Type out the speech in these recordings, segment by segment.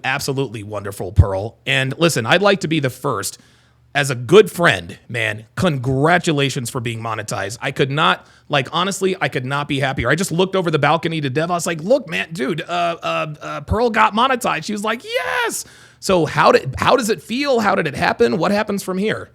absolutely wonderful, Pearl. And listen, I'd like to be the first. As a good friend, man, congratulations for being monetized. I could not, honestly, I could not be happier. I just looked over the balcony to Dev. I was like, look, man, dude, Pearl got monetized. She was like, yes. So how does it feel? How did it happen? What happens from here?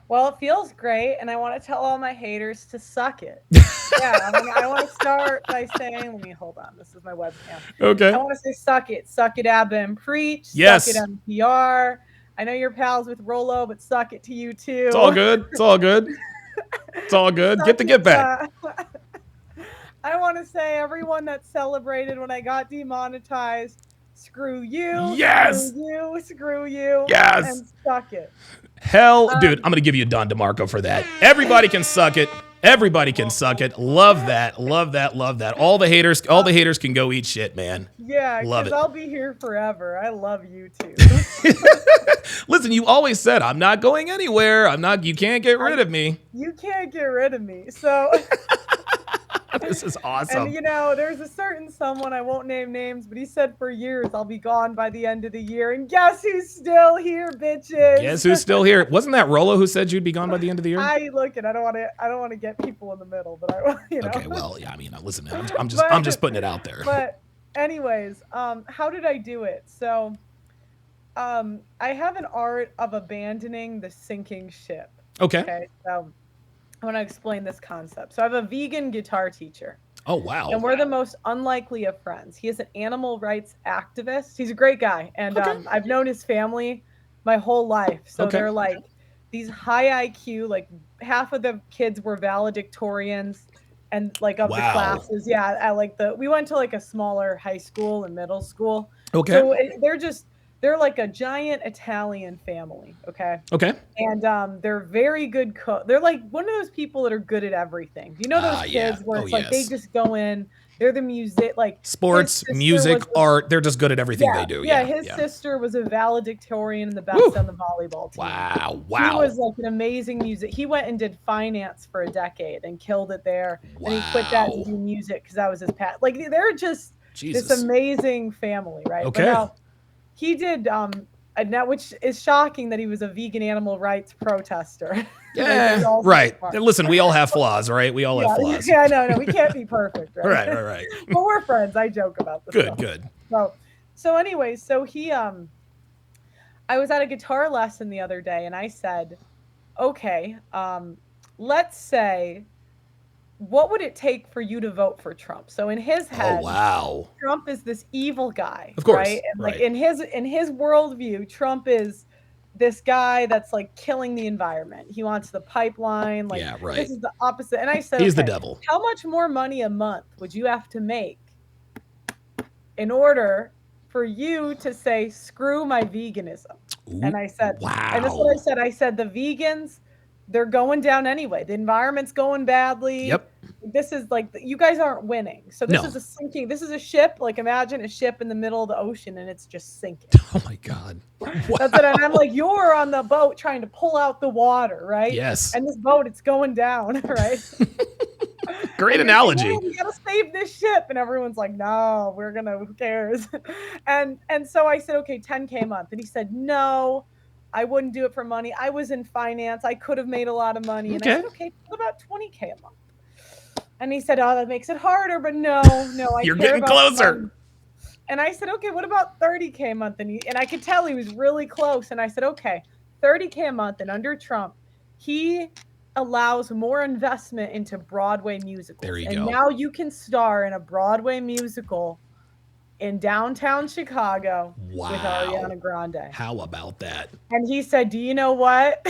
Well, it feels great, and I want to tell all my haters to suck it. Yeah, I want to start by saying, let me hold on. This is my webcam. Okay. I want to say suck it, Abba and Preach, Yes. suck it, NPR. I know you're pals with Rolo, but suck it to you too. It's all good. It's all good. It's all good. Get the get back. I want to say everyone that celebrated when I got demonetized, screw you. Yes. Screw you. Yes. And suck it. Hell, dude, I'm going to give you Don DeMarco for that. Everybody can suck it. Everybody can suck it. Love that. Love that. Love that. All the haters can go eat shit, man. Yeah, love it. I'll be here forever. I love you too. Listen, you always said I'm not going anywhere. You can't get rid of me. You can't get rid of me. So this is awesome. And there's a certain someone, I won't name names, but he said for years I'll be gone by the end of the year. And guess who's still here, bitches? Guess who's still here? Wasn't that Rolo who said you'd be gone by the end of the year? I don't want to get people in the middle, but Okay, well, yeah, I mean, listen, man, I'm just putting it out there. But anyways, how did I do it? So I have an art of abandoning the sinking ship. Okay. So I want to explain this concept. So I have a vegan guitar teacher. Oh, wow. And we're the most unlikely of friends. He is an animal rights activist. He's a great guy. And I've known his family my whole life. So they're like these high IQ, like half of the kids were valedictorians and of the classes. Yeah. We went to a smaller high school and middle school. Okay. So they're like a giant Italian family, okay? Okay. And they're very good cook. They're like one of those people that are good at everything. You know those kids where it's they just go in, they're the music, sports, music, art. They're just good at everything they do. Yeah, his sister was a valedictorian and the best on the volleyball team. Wow. He was an amazing music. He went and did finance for a decade and killed it there. Wow. And he quit that to do music because that was his path. They're just this amazing family, right? Okay. But now, he did, which is shocking that he was a vegan animal rights protester. Yeah, right. Listen, we all have flaws, right? We all have flaws. Yeah, no, we can't be perfect, right? Right. But we're friends. I joke about this. Good. So anyway, I was at a guitar lesson the other day, and I said, okay, let's say, what would it take for you to vote for Trump? So in his head, Trump is this evil guy, of course, right? And in his worldview, Trump is this guy that's killing the environment. He wants the pipeline. This is the opposite. And I said, he's the devil. How much more money a month would you have to make in order for you to say, screw my veganism? Ooh, and I said, wow. And that's what I said. I said, the vegans, they're going down anyway. The environment's going badly. Yep. This is you guys aren't winning. So this is a sinking. This is a ship. Imagine a ship in the middle of the ocean and it's just sinking. Oh my God. Wow. That's it. And I'm you're on the boat trying to pull out the water, right? Yes. And this boat, it's going down, right? Great analogy. We gotta save this ship. And everyone's like, no, who cares? And so I said, okay, 10K a month. And he said, no, I wouldn't do it for money. I was in finance. I could have made a lot of money. And I said, okay, what about 20K a month? And he said, oh, that makes it harder, but no, you're getting closer. Money. And I said, okay, what about 30K a month? And I could tell he was really close. And I said, okay, 30K a month. And under Trump, he allows more investment into Broadway musicals. There you go. And now you can star in a Broadway musical in downtown Chicago with Ariana Grande. How about that? And he said, do you know what?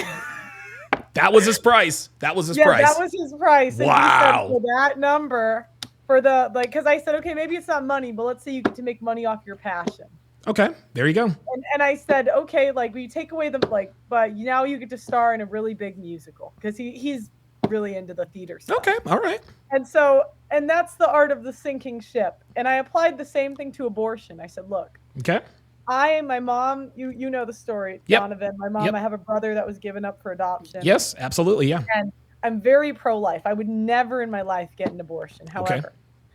That was his price. That was his price. Yeah, that was his price. And wow. He said, for that number, because I said, okay, maybe it's not money, but let's say you get to make money off your passion. Okay, there you go. And I said, okay, we take away but now you get to star in a really big musical because he's really into the theater stuff. Okay, all right. And that's the art of the sinking ship. And I applied the same thing to abortion. I said, look. Okay. My mom, you know the story, Donovan. My mom, I have a brother that was given up for adoption. Yes, absolutely, yeah. And I'm very pro-life. I would never in my life get an abortion. However,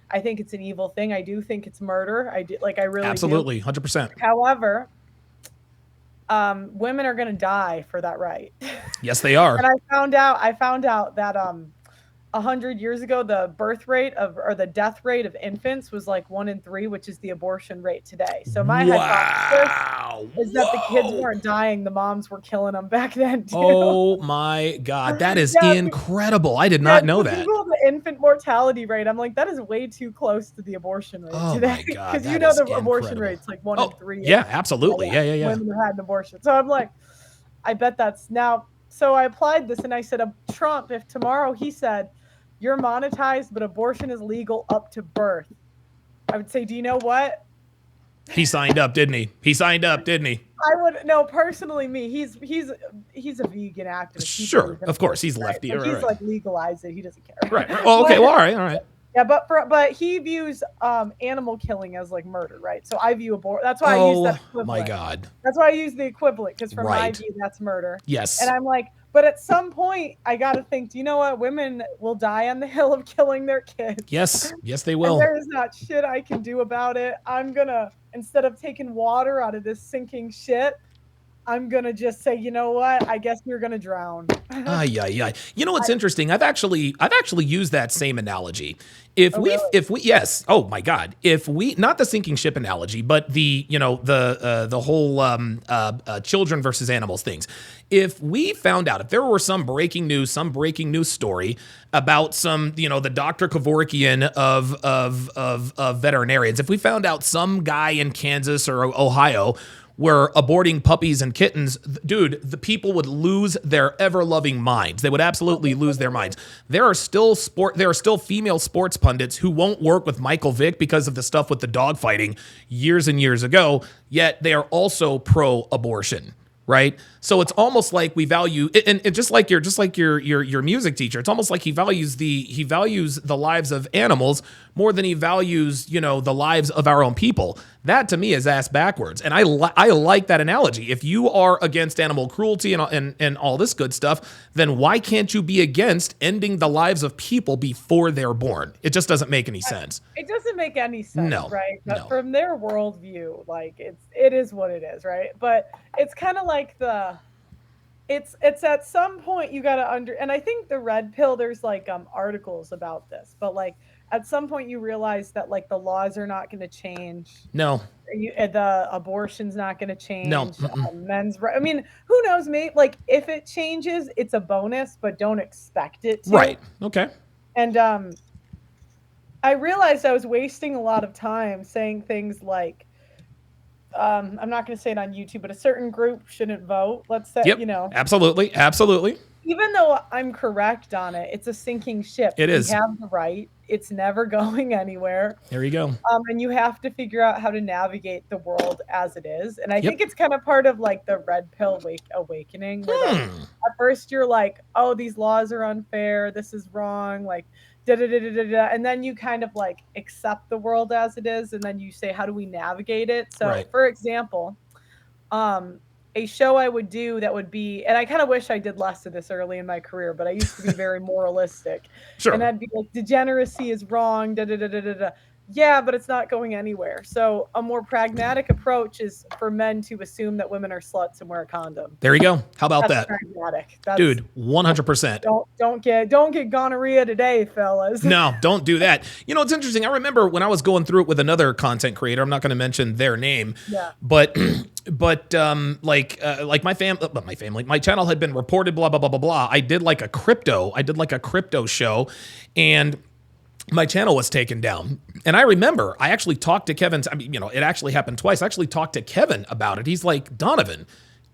I think it's an evil thing. I do think it's murder. I do, like, I really Absolutely, do. 100%. However, women are going to die for that right. Yes, they are. And I found out that 100 years ago, the birth rate or the death rate of infants was like 1 in 3, which is the abortion rate today. So my hypothesis Wow. is that the kids weren't dying, the moms were killing them back then too. Oh my God, that is Yeah, incredible. I did not know that. Google the infant mortality rate. I'm like, that is way too close to the abortion rate Oh today. my God, Because you that know is the abortion incredible. rate's like 1 Oh, in 3. yeah, absolutely. Yeah. Women who had an abortion. So I'm like, I bet that's now. So I applied this and I said, Trump, if tomorrow he said, you're monetized, but abortion is legal up to birth, I would say, do you know what? He signed up, didn't he? He signed up, didn't he? I would no, personally, me. He's a vegan activist. Sure, of course, he's lefty. Right? Right, He's like legalized it. He doesn't care. right. Well, okay. Well, all right. Yeah, but he views animal killing as like murder, right? So I view That's why I use that equivalent. Oh my God. That's why I use the equivalent, because from my Right. view, that's murder. Yes. And I'm like, but at some point, I got to think, do you know what? Women will die on the hill of killing their kids. Yes, they And will. there is not shit I can do about it. I'm gonna, instead of taking water out of this sinking ship, I'm gonna just say, you know what? I guess you're gonna drown. Yeah. You know what's interesting? I've actually used that same analogy. If we, yes. Oh my God. If we, not the sinking ship analogy, but the whole children versus animals things. If we found out, if there were some breaking news story about some, the Dr. Kevorkian of veterinarians, if we found out some guy in Kansas or Ohio were aborting puppies and kittens, dude, the people would lose their ever-loving minds. They would absolutely lose their minds. There are still female sports pundits who won't work with Michael Vick because of the stuff with the dog fighting years and years ago, yet they are also pro-abortion. Right. So it's almost like we value, and just like your music teacher, it's almost like he values the lives of animals more than he values, the lives of our own people. That to me is ass backwards. And I like that analogy. If you are against animal cruelty and all this good stuff, then why can't you be against ending the lives of people before they're born? It just doesn't make any sense. It doesn't make any sense, No, right? But no. from their worldview, like it is what it is, right? But it's kind of like it's at some point you got to and I think the red pill, there's like articles about this, but like at some point you realize that like the laws are not going to change. No. The abortion's not going to change. No. Men's right. I mean, who knows? Maybe like if it changes, it's a bonus, but don't expect it to. Right. Okay. And I realized I was wasting a lot of time saying things like, I'm not going to say it on YouTube, but a certain group shouldn't vote. Let's say, Yep. Absolutely. Even though I'm correct on it, it's a sinking ship. It is. You have the right. It's never going anywhere. There you go. And you have to figure out how to navigate the world as it is. And I think it's kind of part of like the red pill awakening. Where like, at first you're like, oh, these laws are unfair. This is wrong. Like, and then you kind of like accept the world as it is. And then you say, how do we navigate it? So for example, a show I would do that would be, and I kind of wish I did less of this early in my career, but I used to be very moralistic. Sure. And I'd be like, degeneracy is wrong. Yeah, but it's not going anywhere. So a more pragmatic approach is for men to assume that women are sluts and wear a condom. There you go. How about that? Pragmatic. Dude, 100%. Don't get gonorrhea today, fellas. No, don't do that. It's interesting. I remember when I was going through it with another content creator, I'm not going to mention their name, but my family, my channel had been reported, blah, blah, blah, blah, blah. I did like a crypto show, and my channel was taken down. And I remember I actually talked to Kevin. It actually happened twice. I actually talked to Kevin about it. He's like, Donovan,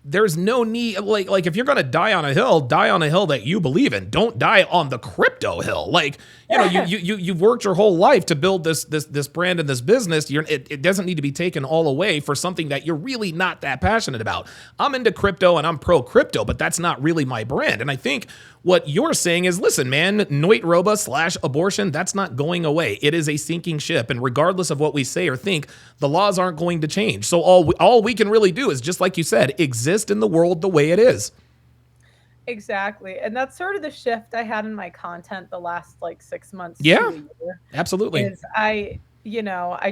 there's no need, like if you're going to die on a hill that you believe in. Don't die on the crypto hill. Like, you've worked your whole life to build this brand and this business. It doesn't need to be taken all away for something that you're really not that passionate about. I'm into crypto and I'm pro crypto, but that's not really my brand. And I think what you're saying is, listen, man, Noit Roba / abortion, that's not going away. It is a sinking ship. And regardless of what we say or think, the laws aren't going to change. So all we can really do is, just like you said, exist in the world the way it is. Exactly. And that's sort of the shift I had in my content the last like 6 months to Yeah, a year. absolutely. Is I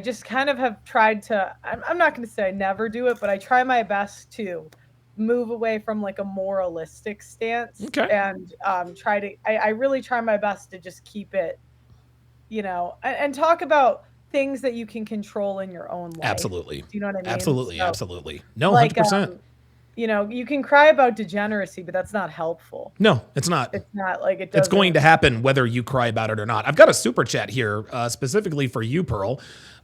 just kind of have tried to, I'm not going to say I never do it, but I try my best to move away from like a moralistic stance Okay. and I really try my best to just keep it, and talk about things that you can control in your own life. Absolutely. Do you know what I mean? Absolutely. So, Absolutely. No, like, 100%. you can cry about degeneracy, but that's not helpful. No, it's not. It's not like it It's going doesn't. to happen whether you cry about it or not. I've got a super chat here specifically for you, Pearl.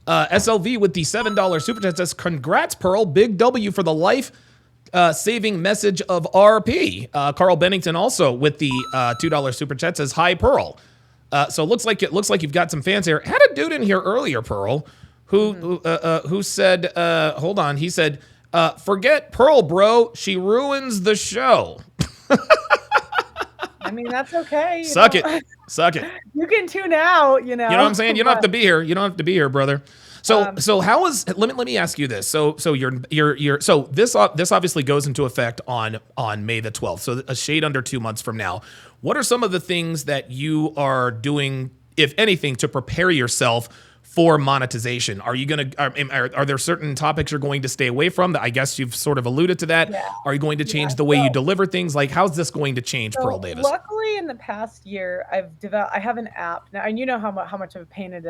SLV with the $7 super chat says, "Congrats, Pearl. Big W for the life saving message of RP." Carl Bennington also with the $2 super chat says, "Hi, Pearl." So it looks like you've got some fans here. Had a dude in here earlier, Pearl, who said, hold on. He said, "Forget Pearl, bro. She ruins the show." I mean, that's okay. Suck it. Suck it. You can tune out, You know what I'm saying? You don't have to be here. You don't have to be here, brother. So how is let me ask you this. So this obviously goes into effect on May the 12th. So a shade under 2 months from now. What are some of the things that you are doing, if anything, to prepare yourself for monetization? Are you going to are there certain topics you're going to stay away from? That I guess you've sort of alluded to that. Yeah. Are you going to change the way you deliver things? Like, how's this going to change, Pearl Davis? Luckily, in the past year, I have an app now, and you know how much of a pain in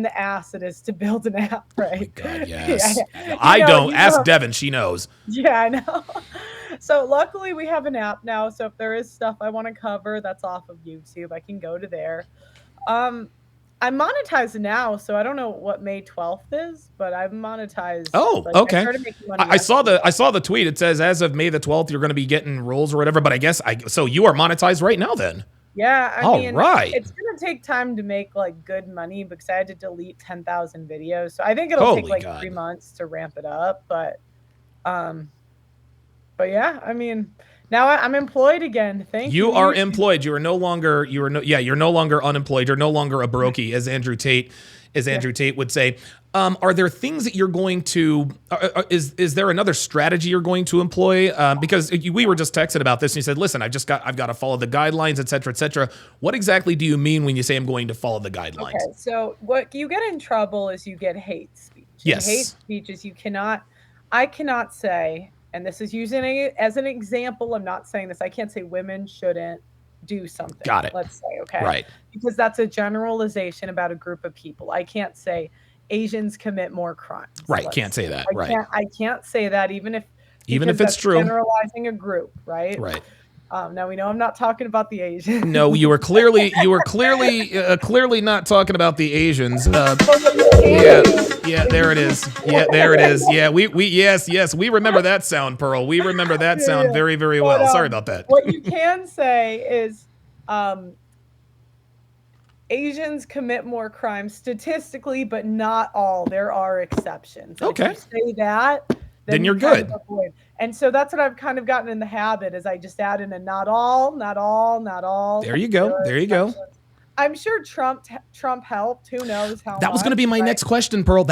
the ass it is to build an app, right? Oh my God, yes. Yeah. I don't. Ask Devin. She knows. Yeah, I know. So luckily, we have an app now. So if there is stuff I want to cover that's off of YouTube, I can go to there. I'm monetized now, so I don't know what May 12th is, but I'm monetized. Oh, like, okay. I started making money I saw the tweet. It says as of May the 12th, you're going to be getting rolls or whatever. But I guess so you are monetized right now then. Yeah, I mean, right. It's gonna take time to make like good money because I had to delete 10,000 videos, so I think it'll take like 3 months to ramp it up. But yeah, I mean, now I'm employed again. Thank you. You are employed. You're no longer unemployed. You're no longer a brokey, as Andrew Tate would say. Are there things that you're going to? Is there another strategy you're going to employ? Because we were just texting about this, and you said, "Listen, I've got to follow the guidelines, et cetera, et cetera." What exactly do you mean when you say I'm going to follow the guidelines? Okay, so what you get in trouble is you get hate speech. Yes, and hate speech is I cannot say. And this is using it as an example. I'm not saying this. I can't say women shouldn't do something. Got it. Let's say, okay? Right. Because that's a generalization about a group of people. I can't say Asians commit more crimes. Right. Can't say that. I can't say that even if it's true. Generalizing a group, right? Right. Now we know I'm not talking about the Asians. No, you were clearly not talking about the Asians. Yeah, there it is. Yeah, there it is. Yeah, yes, we remember that sound, Pearl. We remember that sound very, very well. Sorry about that. What you can say is, Asians commit more crimes statistically, but not all. There are exceptions. And okay. If you say that, then you're good. And so that's what I've kind of gotten in the habit is I just add in a not all. There you go. There you go. I'm sure Trump helped. Who knows how That was going to be my next question, Pearl.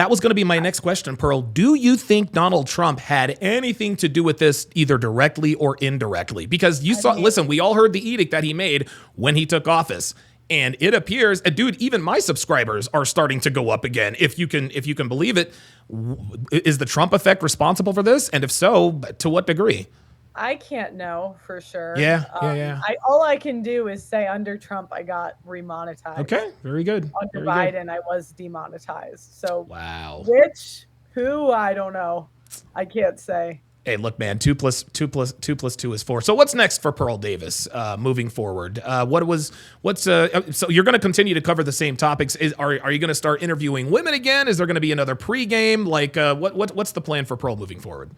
Do you think Donald Trump had anything to do with this either directly or indirectly? Because listen, we all heard the edict that he made when he took office. And it appears, dude, even my subscribers are starting to go up again. If you can believe it, is the Trump effect responsible for this? And if so, to what degree? I can't know for sure. Yeah. All I can do is say under Trump, I got remonetized. Okay, very good. Under Biden, I was demonetized. So wow. Who, I don't know. I can't say. Hey, look, man, 2 + 2 is 4. So what's next for Pearl Davis moving forward? So you're going to continue to cover the same topics. Are you going to start interviewing women again? Is there going to be another pregame? Like, what's the plan for Pearl moving forward?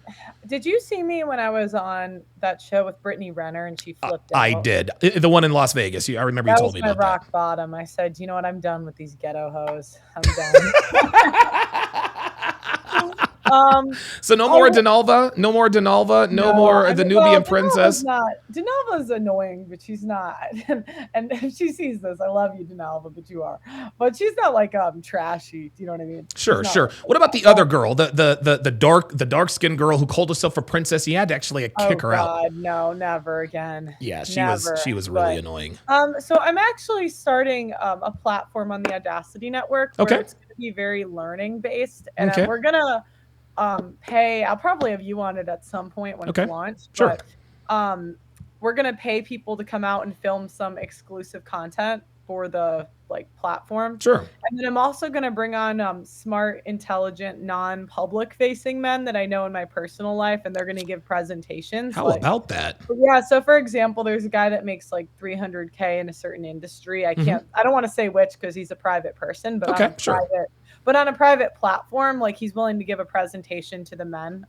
Did you see me when I was on that show with Brittany Renner and she flipped out? I did. The one in Las Vegas. I remember you told me about that. That was my rock bottom. I said, you know what? I'm done with these ghetto hoes. I'm done. So no more Denalva, no more Denalva, no more the Nubian princess. Denalva's annoying, but she's not. And if she sees this, I love you, Denalva, but you are. But she's not like trashy. Do you know what I mean? Sure. What about the other girl, the dark skinned girl who called herself a princess? You had to actually kick her out. No, never again. Yeah, she was really annoying. So I'm actually starting a platform on the Audacity Network where it's going to be very learning based, and we're gonna pay. I'll probably have you on it at some point when it's launched. Sure. But we're gonna pay people to come out and film some exclusive content for the platform. Sure. And then I'm also gonna bring on smart, intelligent, non-public facing men that I know in my personal life, and they're gonna give presentations. How about that? Yeah. So for example, there's a guy that makes like 300K in a certain industry. I don't want to say which because he's a private person, but on a private platform, like he's willing to give a presentation to the men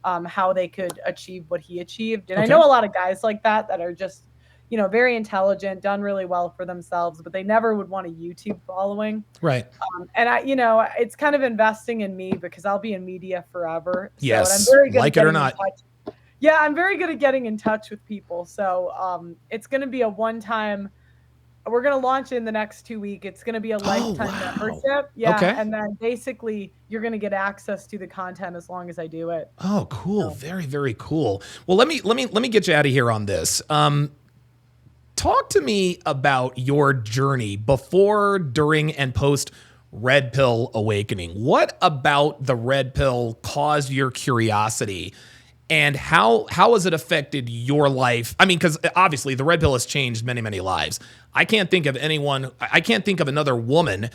on how they could achieve what he achieved. And I know a lot of guys like that are just, very intelligent, done really well for themselves, but they never would want a YouTube following. Right. And it's kind of investing in me because I'll be in media forever. Yes. So, and I'm very good like it or not. Yeah, I'm very good at getting in touch with people. So it's going to be a one-time. We're going to launch in the next 2 weeks. It's going to be a lifetime membership. Yeah. Okay. And then basically you're going to get access to the content as long as I do it. Oh, cool. So. Very, very cool. Well, let me get you out of here on this. Talk to me about your journey before, during, and post Red Pill Awakening. What about the Red Pill caused your curiosity? And how has it affected your life? I mean, because obviously the Red Pill has changed many, many lives. I can't think of another woman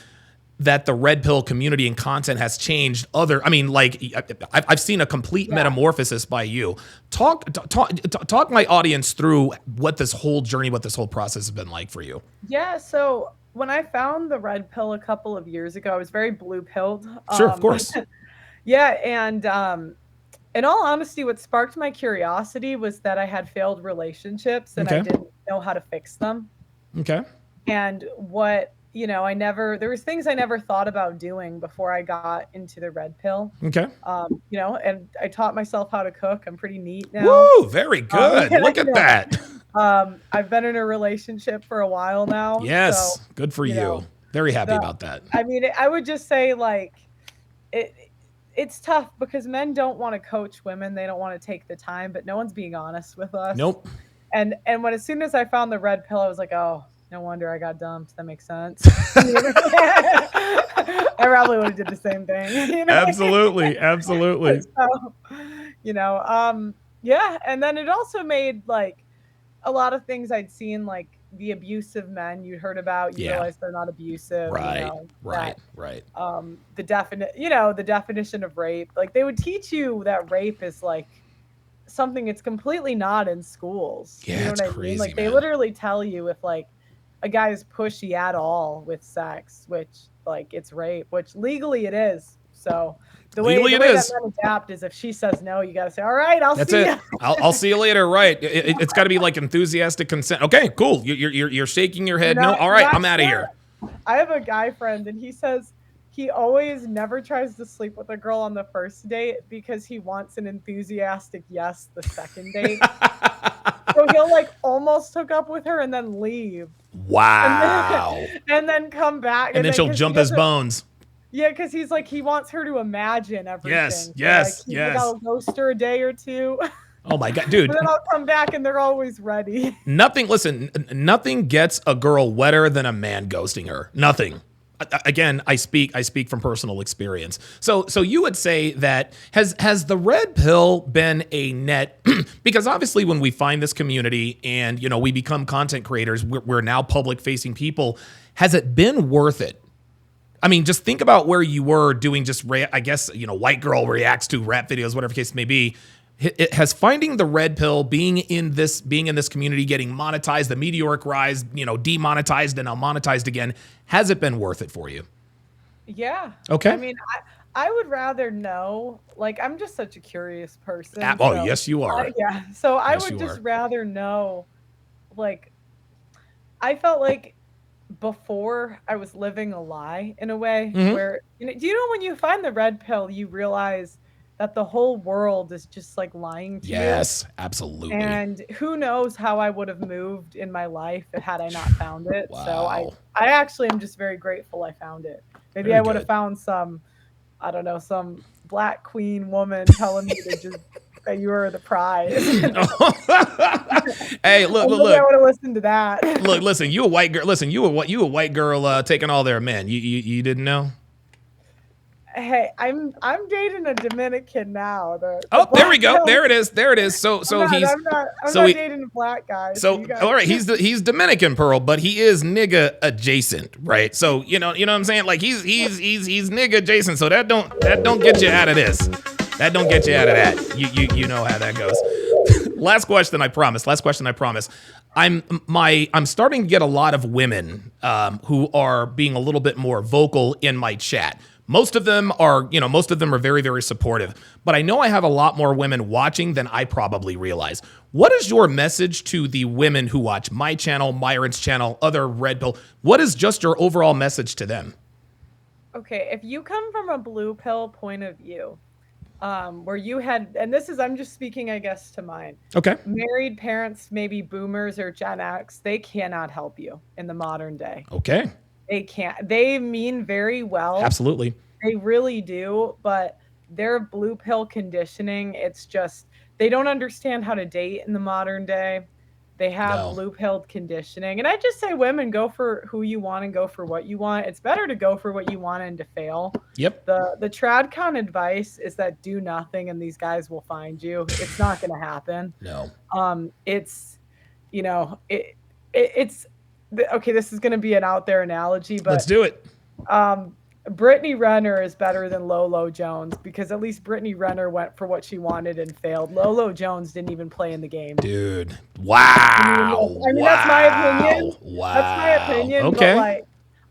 that the Red Pill community and content has changed. I've seen a complete metamorphosis by you. Talk my audience through what this whole journey, what this whole process has been like for you. Yeah. So when I found the Red Pill a couple of years ago, I was very blue pilled. Sure, of course. Yeah. And, in all honesty, what sparked my curiosity was that I had failed relationships and I didn't know how to fix them. Okay. And there was things I never thought about doing before I got into the Red Pill. Okay. And I taught myself how to cook. I'm pretty neat now. Woo, very good. Look at that. I've been in a relationship for a while now. Yes. So, good for you. Very happy about that. I mean, I would just say it's tough because men don't want to coach women. They don't want to take the time, but no one's being honest with us. Nope. And as soon as I found the Red Pill, I was like, oh, no wonder I got dumped. That makes sense. I probably would have did the same thing. Absolutely. So, yeah. And then it also made a lot of things I'd seen, like the abusive men you heard about, you realize they're not abusive. Right. The definition of rape, like they would teach you that rape is like something it's completely not in schools. Yeah, you know it's what crazy, I mean? Like man. They literally tell you if a guy is pushy at all with sex, which it's rape, which legally it is. So the way that men adapt is if she says no, you got to say, all right, That's see it. I'll see you later. Right. It's got to be like enthusiastic consent. Okay, cool. You're shaking your head. No. All right. I'm out of here. I have a guy friend and he says he always never tries to sleep with a girl on the first date because he wants an enthusiastic yes the second date. So he'll almost hook up with her and then leave. Wow. And then come back. And then she'll jump his bones. Yeah, because he wants her to imagine everything. Yes. I'll ghost her a day or two. Oh my God, dude. But then I'll come back and they're always ready. Nothing gets a girl wetter than a man ghosting her. Nothing. Again, I speak from personal experience. So you would say that has the Red Pill been a net, because obviously when we find this community and, we become content creators, we're now public facing people. Has it been worth it? I mean, just think about where you were doing white girl reacts to rap videos, whatever the case may be. It has finding the Red Pill, being in this community, getting monetized, the meteoric rise, demonetized and now monetized again. Has it been worth it for you? Yeah. Okay. I mean, I would rather know. I'm just such a curious person. Yes, you are. Yeah. So I would just rather know. I felt like before I was living a lie in a way Hmm. where, do you know when you find the red pill, you realize that the whole world is just like lying to you? Yes, absolutely. And who knows how I would have moved in my life had I not found it. So I Wow. I actually am just very grateful I found it. Maybe Very I would have good. found some, I don't know, some black queen woman telling me to just that you are the prize. And Hey, look, look, maybe I look. would have listened to that. Look, listen, you a white girl. Listen, you a white girl taking all their men. You didn't know? Hey, I'm dating a Dominican now. The Oh, there we black go. pill. There it is. There it is. So I'm so not he's I'm not I'm so not he dating a black guy. So so you guys. all right, he's Dominican Pearl, but he is nigga adjacent, right? So you know what I'm saying? Like he's nigga adjacent. So that don't get you out of this. That don't get you out of that. You know how that goes. Last question, I promise. Last question, I promise. I'm starting to get a lot of women who are being a little bit more vocal in my chat. Most of them are very, very supportive. But I know I have a lot more women watching than I probably realize. What is your message to the women who watch my channel, Myron's channel, other Red Pill? What is just your overall message to them? Okay, if you come from a blue pill point of view, where you had, and this is, I'm just speaking, I guess, to mine, Okay. married parents, maybe boomers or Gen X, they cannot help you in the modern day. Okay. They can't. They mean very well. Absolutely. They really do, but their blue pill conditioning, it's just they don't understand how to date in the modern day. They have No. blue pilled conditioning. And I just say women go for who you want and go for what you want. It's better to go for what you want and to fail. Yep. The tradcon advice is that do nothing and these guys will find you. It's not going to happen. No. It's it's okay, this is going to be an out there analogy, Let's but do it. Brittany Renner is better than Lolo Jones because at least Brittany Renner went for what she wanted and failed. Lolo Jones didn't even play in the game. Dude. Wow. I mean that's my opinion. Wow. That's my opinion. Okay. But like,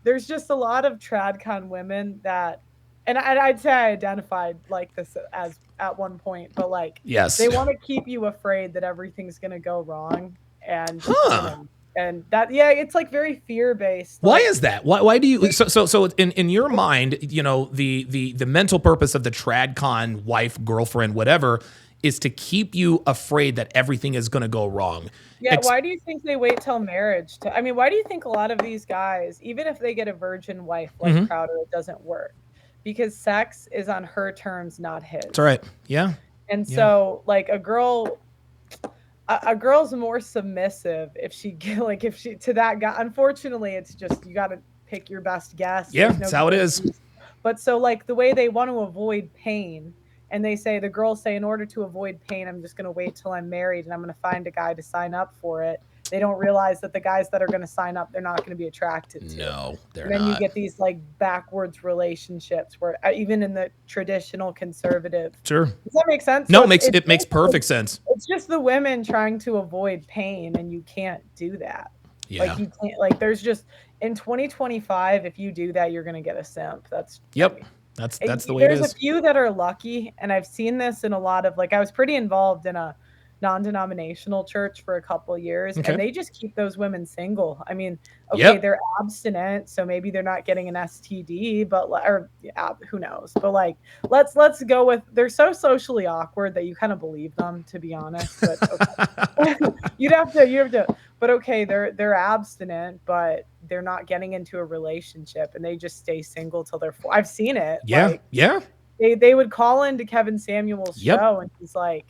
there's just a lot of tradcon women that, and I'd say I identified like this as at one point, but like, Yes. they want to keep you afraid that everything's gonna go wrong, and Huh. and that, yeah, it's like very fear based. Why is that? Why do you so in your mind, the mental purpose of the tradcon wife, girlfriend, whatever, is to keep you afraid that everything is going to go wrong. Yeah, why do you think they wait till marriage to, I mean, why do you think a lot of these guys, even if they get a virgin wife like Crowder, it doesn't work? Because sex is on her terms, not his. That's right. Yeah. And so like a girl's more submissive if she to that guy. Unfortunately, it's just you got to pick your best guess. Yeah, that's how it is. But so like the way they want to avoid pain, and they say, the girls say, in order to avoid pain, I'm just going to wait till I'm married and I'm going to find a guy to sign up for it. They don't realize that the guys that are going to sign up, they're not going to be attracted to. No, they're not. And then you get these like backwards relationships where even in the traditional conservative. Sure. Does that make sense? No, So it makes perfect sense. It's just the women trying to avoid pain, and you can't do that. Yeah. Like you can't, like there's just, in 2025, if you do that, you're going to get a simp. That's, yep. I mean, that's the way it is. There's a few that are lucky, and I've seen this in a lot of, like, I was pretty involved in a non-denominational church for a couple years, and they just keep those women single. I mean, okay, they're abstinent, so maybe they're not getting an STD, but who knows? But like, let's go with, they're so socially awkward that you kind of believe them, to be honest. But okay. you have to. But okay, they're abstinent, but they're not getting into a relationship, and they just stay single till they're. I've seen it. Yeah, like, yeah. They would call into Kevin Samuel's show, and he's like,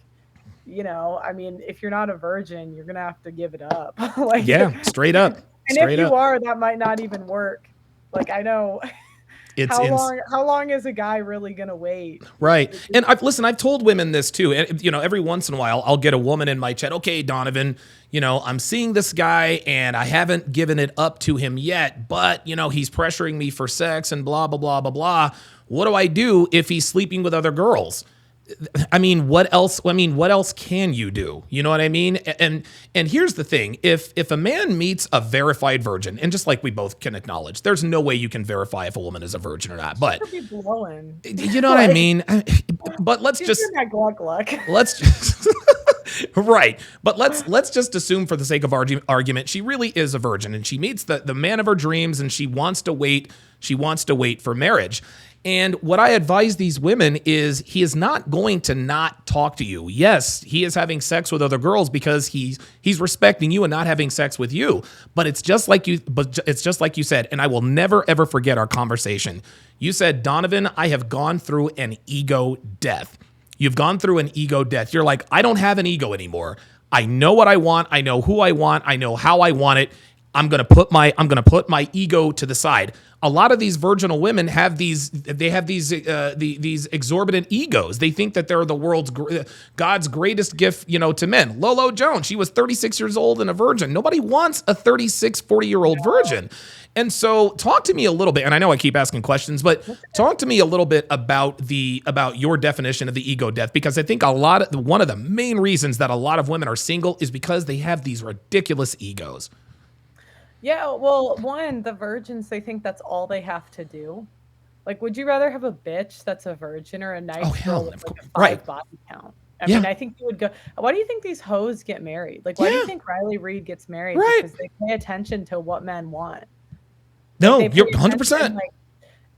I mean, if you're not a virgin, you're gonna have to give it up. Like, yeah, straight up. And if you are, that might not even work. Like, I know. How long is a guy really gonna wait? Right. And I've told women this too. And every once in a while I'll get a woman in my chat. Okay, Donovan, I'm seeing this guy and I haven't given it up to him yet, but he's pressuring me for sex and blah, blah, blah, blah, blah. What do I do if he's sleeping with other girls? I mean, what else can you do? You know what I mean? And here's the thing. If a man meets a verified virgin, and just like we both can acknowledge, there's no way you can verify if a woman is a virgin or not, but be blowing. You know what I mean? But let's just Gluck. let's just Right. But let's just assume for the sake of argument, she really is a virgin and she meets the man of her dreams and she wants to wait. She wants to wait for marriage. And what I advise these women is he is not going to not talk to you. Yes, he is having sex with other girls because he's respecting you and not having sex with you. But it's just like you said, and I will never ever forget our conversation. You said, Donovan, I have gone through an ego death. You've gone through an ego death. You're like, I don't have an ego anymore. I know what I want. I know who I want. I know how I want it. I'm going to put my ego to the side. A lot of these virginal women have these exorbitant egos. They think that they're God's greatest gift, to men. Lolo Jones, she was 36 years old and a virgin. Nobody wants a 36, 40-year-old virgin. And so talk to me a little bit, and I know I keep asking questions, but talk to me a little bit about your definition of the ego death, because I think one of the main reasons that a lot of women are single is because they have these ridiculous egos. Yeah, well, the virgins, they think that's all they have to do. Like, would you rather have a bitch that's a virgin or a nice girl with like a 5 body count? I mean, I think you would go. Why do you think these hoes get married? Like, why do you think Riley Reid gets married? Right. Because they pay attention to what men want. No, you're 100%.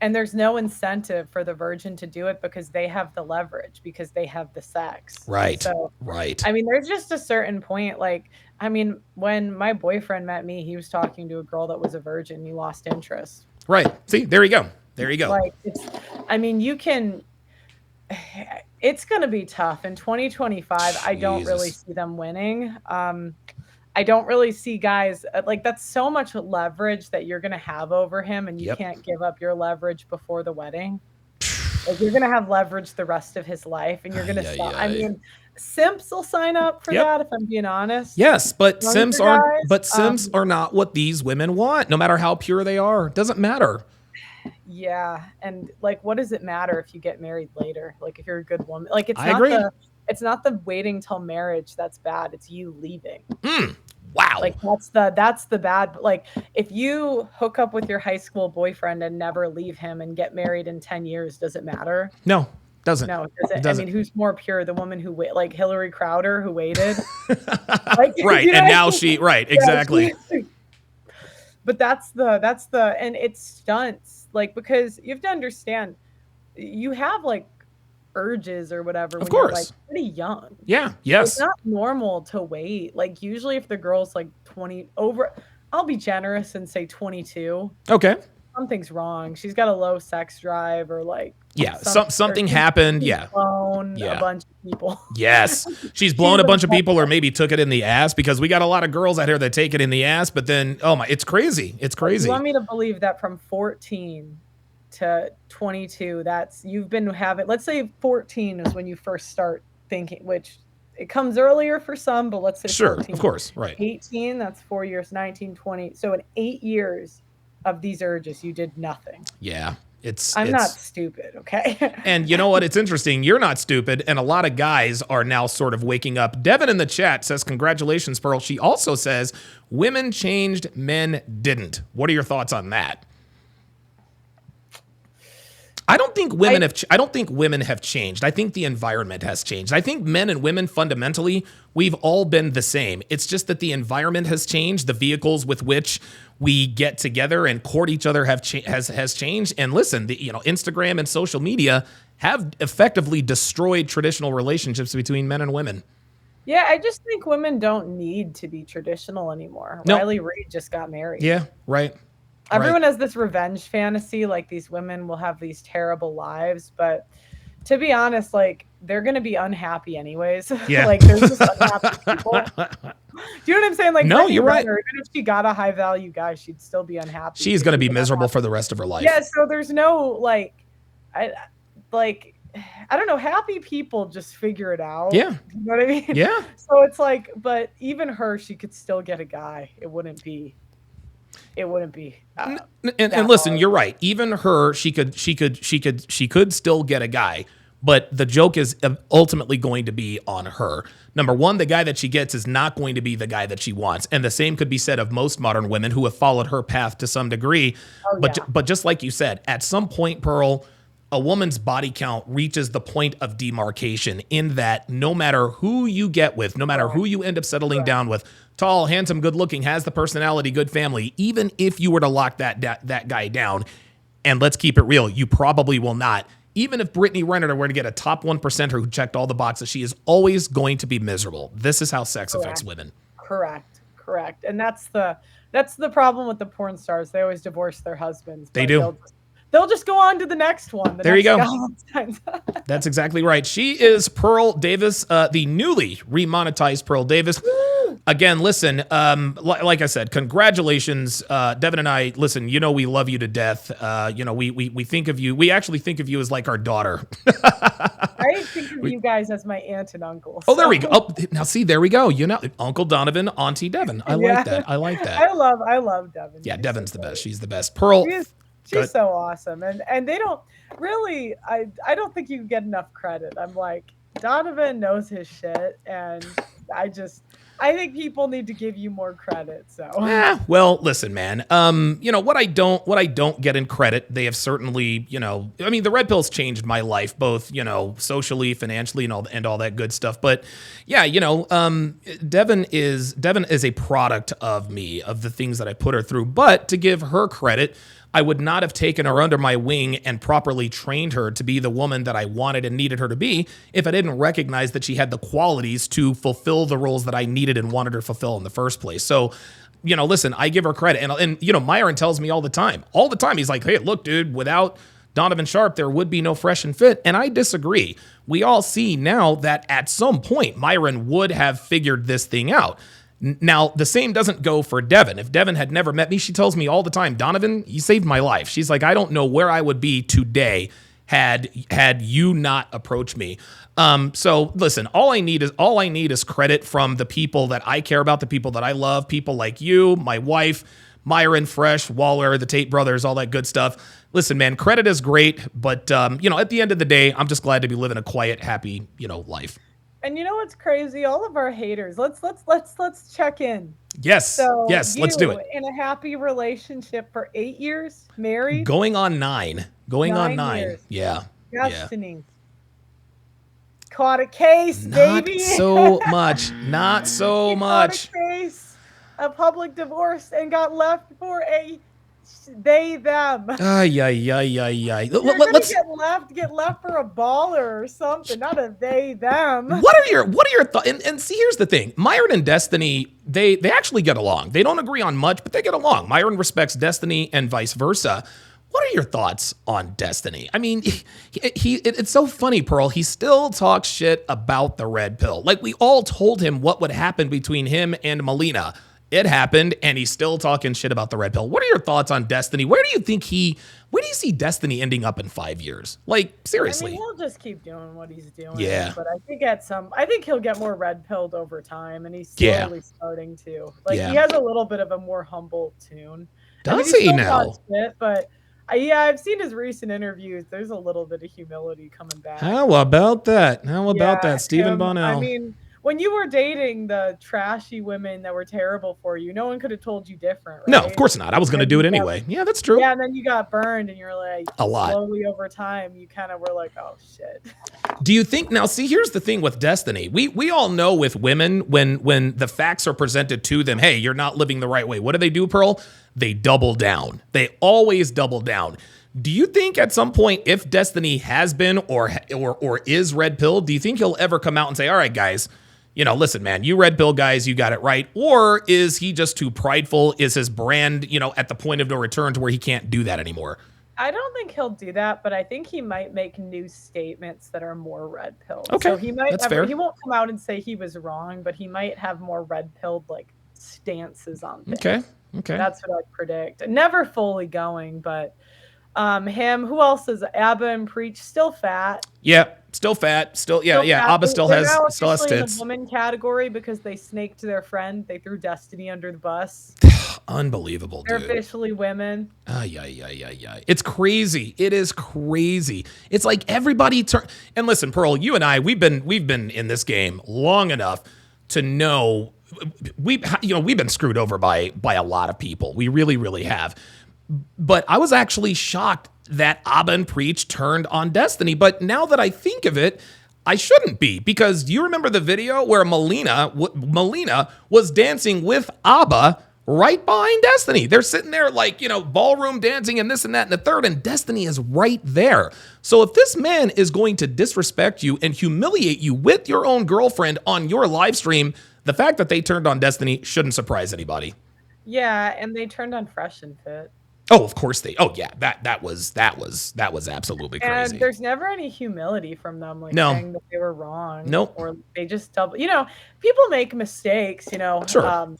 And there's no incentive for the virgin to do it because they have the leverage, because they have the sex. Right. So, right. I mean, there's just a certain point. Like, I mean, when my boyfriend met me, he was talking to a girl that was a virgin. He lost interest. Right. See, there you go. There you go. Like, it's going to be tough. In 2025, I don't really see them winning. I don't really see guys like that's so much leverage that you're going to have over him, and you can't give up your leverage before the wedding. Like, you're going to have leverage the rest of his life, and you're going to stop. I mean, simps will sign up for that, if I'm being honest. Yes, but simps are not what these women want, no matter how pure they are. It doesn't matter. Yeah, and like, what does it matter if you get married later? Like, if you're a good woman, like it's not the waiting till marriage that's bad. It's you leaving. Wow. Like, that's the bad. Like, if you hook up with your high school boyfriend and never leave him and get married in 10 years, does it matter? No, doesn't. No, it doesn't. I mean, who's more pure? The woman who like Hillary Crowder, who waited. Like, right. And now exactly. But that's the, and it stunts, like, because you have to understand, you have like urges or whatever when you're like pretty young. Yeah. Yes. It's not normal to wait. Like, usually if the girl's like 20 over, I'll be generous and say 22. Okay. Something's wrong. She's got a low sex drive, or like something happened. Blown a bunch of people. Yes. She's blown a bunch of people, or maybe took it in the ass, because we got a lot of girls out here that take it in the ass, but then it's crazy. It's crazy. You want me to believe that from 14 to 22, you've been having, let's say 14 is when you first start thinking, which it comes earlier for some, but let's say 14. Of course, right. 18, that's 4 years, 19, 20. So in 8 years of these urges, you did nothing. Yeah. I'm not stupid, okay? And you know what? It's interesting. You're not stupid, and a lot of guys are now sort of waking up. Devin in the chat says, congratulations, Pearl. She also says, women changed, men didn't. What are your thoughts on that? I don't think women have changed. I think the environment has changed. I think men and women, fundamentally, we've all been the same. It's just that the environment has changed. The vehicles with which we get together and court each other has changed. And listen, Instagram and social media have effectively destroyed traditional relationships between men and women. Yeah, I just think women don't need to be traditional anymore. Nope. Riley Reid just got married. Yeah, right. Everyone has this revenge fantasy, like these women will have these terrible lives, but to be honest, like, they're going to be unhappy anyways. Yeah. Like, there's just unhappy people. Do you know what I'm saying? Like, no, you're right. Even if she got a high value guy, she'd still be unhappy. She's going to be miserable for the rest of her life. Yeah. So there's no I don't know. Happy people just figure it out. Yeah. You know what I mean? Yeah. So it's like, but even her, she could still get a guy. It wouldn't be. And listen, you're right. Even her, she could still get a guy. But the joke is ultimately going to be on her. Number one, the guy that she gets is not going to be the guy that she wants. And the same could be said of most modern women who have followed her path to some degree. But just like you said, at some point, Pearl, a woman's body count reaches the point of demarcation in that no matter who you get with, no matter who you end up settling down with, tall, handsome, good looking, has the personality, good family, even if you were to lock that guy down, and let's keep it real, you probably will not. Even if Brittany Renner were to get a top 1%er who checked all the boxes, she is always going to be miserable. This is how sex affects women. Correct. And that's the problem with the porn stars. They always divorce their husbands. They do. They'll just go on to the next one. There you go. That's exactly right. She is Pearl Davis, the newly remonetized Pearl Davis. Woo! Again, listen, like I said, congratulations. Devin and I, listen, we love you to death. We think of you. We actually think of you as like our daughter. I think of you guys as my aunt and uncle. So. Oh, there we go. Oh, now see, there we go. Uncle Donovan, Auntie Devin. I like that. I love Devin. Yeah, Devin's the best. She's the best. Pearl. She's so awesome. And they don't really, I don't think you get enough credit. I'm like, Donovan knows his shit. And I think people need to give you more credit. So, well, listen, man. What I don't get in credit, they have certainly, the red pill's changed my life, both, socially, financially, and all that good stuff. But yeah, Devin is a product of me, of the things that I put her through. But to give her credit, I would not have taken her under my wing and properly trained her to be the woman that I wanted and needed her to be if I didn't recognize that she had the qualities to fulfill the roles that I needed and wanted her to fulfill in the first place. So, listen, I give her credit. And Myron tells me all the time, he's like, hey, look, dude, without Donovan Sharp, there would be no Fresh and Fit. And I disagree. We all see now that at some point, Myron would have figured this thing out. Now, the same doesn't go for Devin. If Devin had never met me, she tells me all the time, Donovan, you saved my life. She's like, I don't know where I would be today had you not approached me. So listen, all I need is credit from the people that I care about, the people that I love, people like you, my wife, Myron, Fresh, Waller, the Tate brothers, all that good stuff. Listen, man, credit is great, but at the end of the day, I'm just glad to be living a quiet, happy, life. And you know what's crazy? All of our haters. Let's check in. Yes. So yes. Let's do it. In a happy relationship for 8 years, married. Going on 9. On 9. Years. Yeah. Destiny. Yeah. Caught a case, baby. Not so much. Not so much. Caught a case, a public divorce, and got left for a they them. Let's get left for a baller or something, not a they them. What are your thoughts? And see, here's the thing: Myron and Destiny, they actually get along. They don't agree on much, but they get along. Myron respects Destiny and vice versa. What are your thoughts on Destiny? I mean, it's so funny, Pearl. He still talks shit about the red pill. Like, we all told him what would happen between him and Melina. It happened, and he's still talking shit about the red pill. What are your thoughts on Destiny? Where do you see Destiny ending up in 5 years? Like, seriously. He'll just keep doing what he's doing. Yeah. But I think he'll get more red pilled over time, and he's slowly starting to. He has a little bit of a more humble tune. Does he now? Shit, but I've seen his recent interviews. There's a little bit of humility coming back. How about that? Stephen Bonnell? I mean, when you were dating the trashy women that were terrible for you, no one could have told you different, right? No, of course not. I was going to do it anyway. Yeah, that's true. Yeah, and then you got burned, and you're like, a lot. Slowly over time, you kind of were like, oh, shit. Do you think, now see, here's the thing with Destiny. We all know with women, when the facts are presented to them, hey, you're not living the right way. What do, Pearl? They double down. They always double down. Do you think at some point, if Destiny has been or is red pill, do you think he'll ever come out and say, all right, guys, listen, man, you red pill guys, you got it right? Or is he just too prideful? Is his brand, at the point of no return to where he can't do that anymore? I don't think he'll do that, but I think he might make new statements that are more red pilled. Okay, so he might. That's fair. He won't come out and say he was wrong, but he might have more red pilled stances on things. Okay. That's what I predict. Never fully going, but him. Who else is Abba and Preach? Still fat. Yeah, still fat. Still fat. Abba still has tits. In the woman category because they snaked their friend. They threw Destiny under the bus. Unbelievable, They're dude. officially women. Yeah. It's crazy. It is crazy. It's like everybody and listen, Pearl, you and I, we've been in this game long enough to know we've been screwed over by a lot of people. We really, really have. But I was actually shocked that Abba and Preach turned on Destiny. But now that I think of it, I shouldn't be, because do you remember the video where Melina was dancing with Abba right behind Destiny? They're sitting there like, ballroom dancing and this and that and the third, and Destiny is right there. So if this man is going to disrespect you and humiliate you with your own girlfriend on your live stream, the fact that they turned on Destiny shouldn't surprise anybody. Yeah, and they turned on Fresh and Fit. Oh, of course they. Oh yeah, that was absolutely crazy. And there's never any humility from them, like No. saying that they were wrong. Nope. Or they just double. People make mistakes. Sure.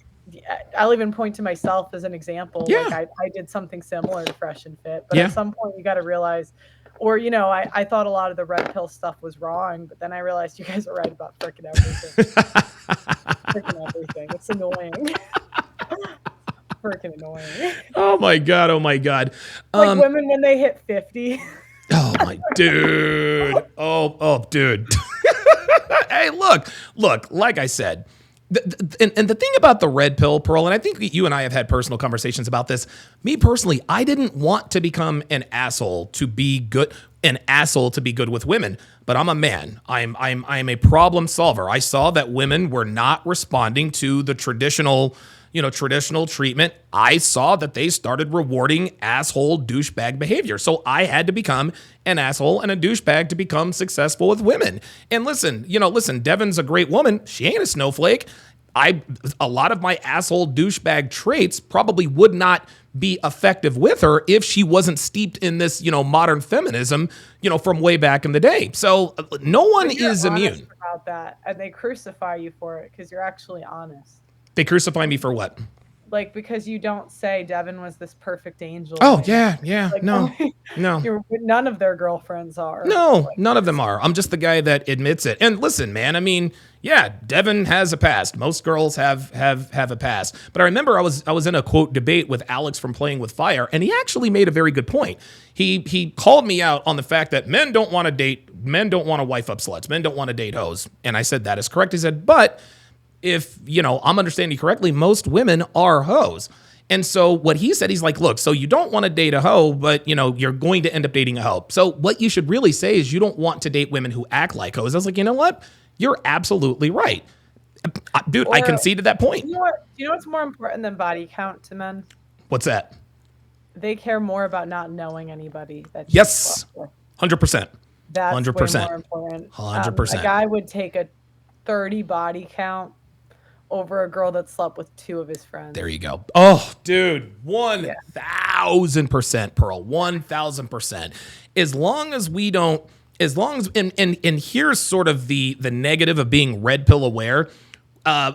I'll even point to myself as an example. Yeah. Like I did something similar to Fresh and Fit, but Yeah. at some point you got to realize, or I thought a lot of the red pill stuff was wrong, but then I realized you guys are right about freaking everything. Freaking everything. It's annoying. Freaking annoying. Oh my god. Like women when they hit 50. Oh my dude. Oh dude. Hey, look, like I said, and the thing about the red pill, Pearl, and I think you and I have had personal conversations about this. Me personally, I didn't want to become an asshole to be good with women, but I'm a man. I'm a problem solver. I saw that women were not responding to the traditional treatment. I saw that they started rewarding asshole douchebag behavior. So I had to become an asshole and a douchebag to become successful with women. And listen, Devin's a great woman. She ain't a snowflake. A lot of my asshole douchebag traits probably would not be effective with her if she wasn't steeped in this, modern feminism, from way back in the day. So no one is immune about that. And they crucify you for it because you're actually honest. They crucify me for what? Like, because you don't say Devin was this perfect angel. Oh, yeah. Like, no. None of their girlfriends are. No, none of them are. I'm just the guy that admits it. And listen, man, I mean, yeah, Devin has a past. Most girls have a past. But I remember I was in a quote debate with Alex from Playing with Fire, and he actually made a very good point. He called me out on the fact that men don't want to wife up sluts. Men don't want to date hoes. And I said, that is correct. He said, but if, I'm understanding correctly, most women are hoes. And so what he said, he's like, look, so you don't want to date a hoe, but, you're going to end up dating a hoe. So what you should really say is you don't want to date women who act like hoes. I was like, you know what? You're absolutely right. Dude, I conceded that point. Do you know what's more important than body count to men? What's that? They care more about not knowing anybody. Yes, 100%. That's 100%. way more important. 100%. A guy would take a 30 body count over a girl that slept with 2 of his friends. There you go. Oh, dude, 1,000%, Pearl, 1,000%. And here's sort of the negative of being red pill aware.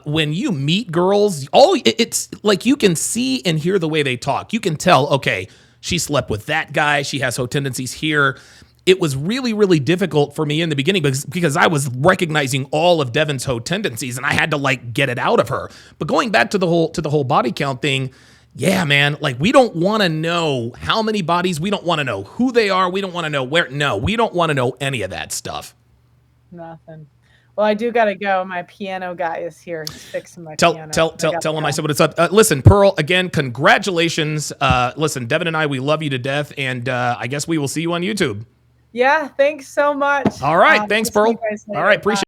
When you meet girls, it's like you can see and hear the way they talk. You can tell, okay, she slept with that guy. She has hoe tendencies here. It was really, really difficult for me in the beginning because I was recognizing all of Devin's hoe tendencies and I had to get it out of her. But going back to the whole body count thing, yeah, man, we don't want to know how many bodies. We don't want to know who they are. We don't want to know where. No, we don't want to know any of that stuff. Nothing. Well, I do got to go. My piano guy is here. He's fixing my piano. Tell him I said what it's up. Listen, Pearl, again, congratulations. Listen, Devin and I, we love you to death. And I guess we will see you on YouTube. Yeah, thanks so much. All right. Thanks, Pearl. All right. Appreciate it.